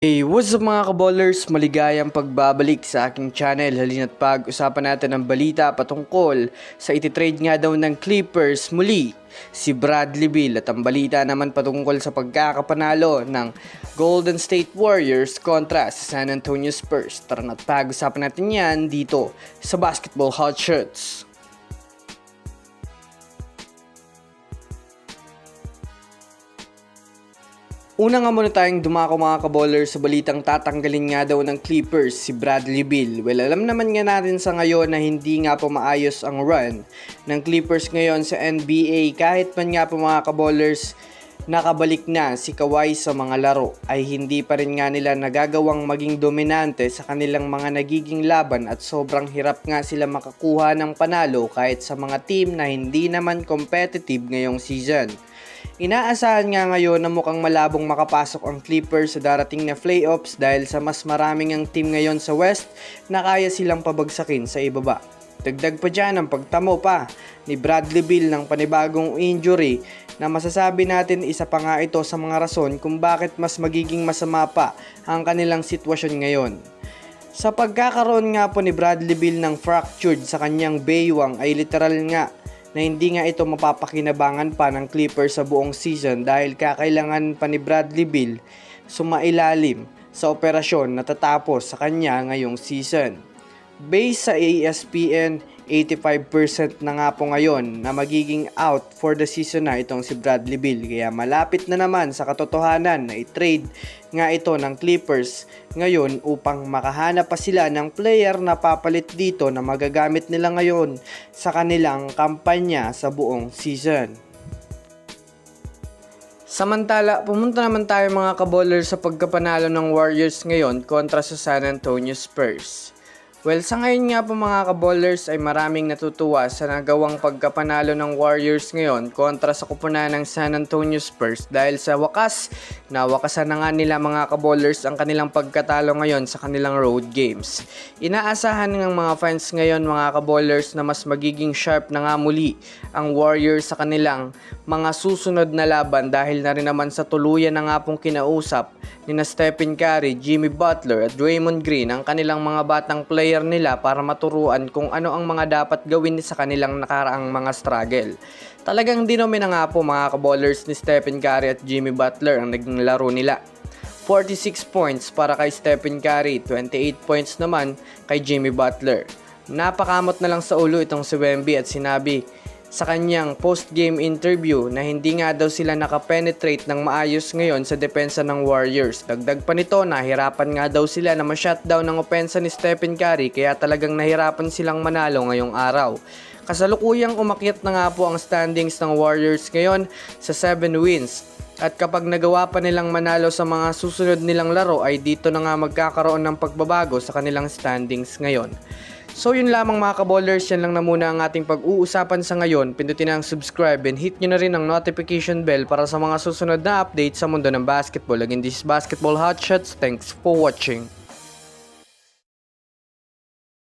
Hey, what's up mga kaballers? Maligayang pagbabalik sa aking channel. Halina't pag-usapan natin ang balita patungkol sa ititrade nga daw ng Clippers muli si Bradley Beal at ang balita naman patungkol sa pagkakapanalo ng Golden State Warriors kontra sa San Antonio Spurs. Tara na't pag-usapan natin yan dito sa Basketball Hot Shots. Una nga muna tayong dumako mga kaballers sa balitang tatanggalin nga daw ng Clippers si Bradley Beal. Well, alam naman nga natin sa ngayon na hindi nga po maayos ang run ng Clippers ngayon sa NBA. Kahit man nga po mga kaballers nakabalik na si Kawhi sa mga laro, ay hindi pa rin nga nila nagagawang maging dominante sa kanilang mga nagiging laban at sobrang hirap nga sila makakuha ng panalo kahit sa mga team na hindi naman competitive ngayong season. Inaasahan nga ngayon na mukhang malabong makapasok ang Clippers sa darating na playoffs dahil sa mas maraming ang team ngayon sa West na kaya silang pabagsakin sa ibaba. Dagdag pa dyan ang pagtamo pa ni Bradley Beal ng panibagong injury na masasabi natin isa pa nga ito sa mga rason kung bakit mas magiging masama pa ang kanilang sitwasyon ngayon. Sa pagkakaroon nga po ni Bradley Beal ng fractured sa kanyang baywang ay literal nga na hindi nga ito mapapakinabangan pa ng Clippers sa buong season dahil kakailangan pa ni Bradley Beal sumailalim sa operasyon na tatapos sa kanya ngayong season. Based sa ESPN, 85% na nga po ngayon na magiging out for the season na itong si Bradley Beal. Kaya malapit na naman sa katotohanan na i-trade nga ito ng Clippers ngayon upang makahanap pa sila ng player na papalit dito na magagamit nila ngayon sa kanilang kampanya sa buong season. Samantala, pumunta naman tayo mga kaballers sa pagkapanalo ng Warriors ngayon kontra sa San Antonio Spurs. Well, sa ngayon nga po mga kaballers ay maraming natutuwa sa nagawang pagkapanalo ng Warriors ngayon kontra sa kupunan ng San Antonio Spurs dahil sa wakas, nawakasan na nga nila mga kaballers ang kanilang pagkatalo ngayon sa kanilang road games. Inaasahan ng mga fans ngayon mga kaballers na mas magiging sharp na nga muli ang Warriors sa kanilang mga susunod na laban dahil na rin naman sa tuluyan na nga pong kinausap ni Stephen Curry, Jimmy Butler at Draymond Green ang kanilang mga batang player nila para maturuan kung ano ang mga dapat gawin sa kanilang nakaraang mga struggle. Talagang dinumi na nga po mga kaballers ni Stephen Curry at Jimmy Butler ang naging laro nila. 46 points para kay Stephen Curry, 28 points naman kay Jimmy Butler. Napakamot na lang sa ulo itong si Wemby at sinabi sa kanyang post-game interview na hindi nga daw sila nakapenetrate ng maayos ngayon sa depensa ng Warriors. Dagdag pa nito, nahirapan nga daw sila na ma-shutdown ng opensa ni Stephen Curry kaya talagang nahirapan silang manalo ngayong araw. Kasalukuyang umakyat na nga po ang standings ng Warriors ngayon sa 7 wins. At kapag nagawa pa nilang manalo sa mga susunod nilang laro ay dito na nga magkakaroon ng pagbabago sa kanilang standings ngayon. So yun lamang mga kaballers, yan lang na muna ang ating pag-uusapan sa ngayon. Pindutin ang subscribe and hit nyo na rin ang notification bell para sa mga susunod na update sa mundo ng basketball. Again, this is Basketball Hot Shots. Thanks for watching.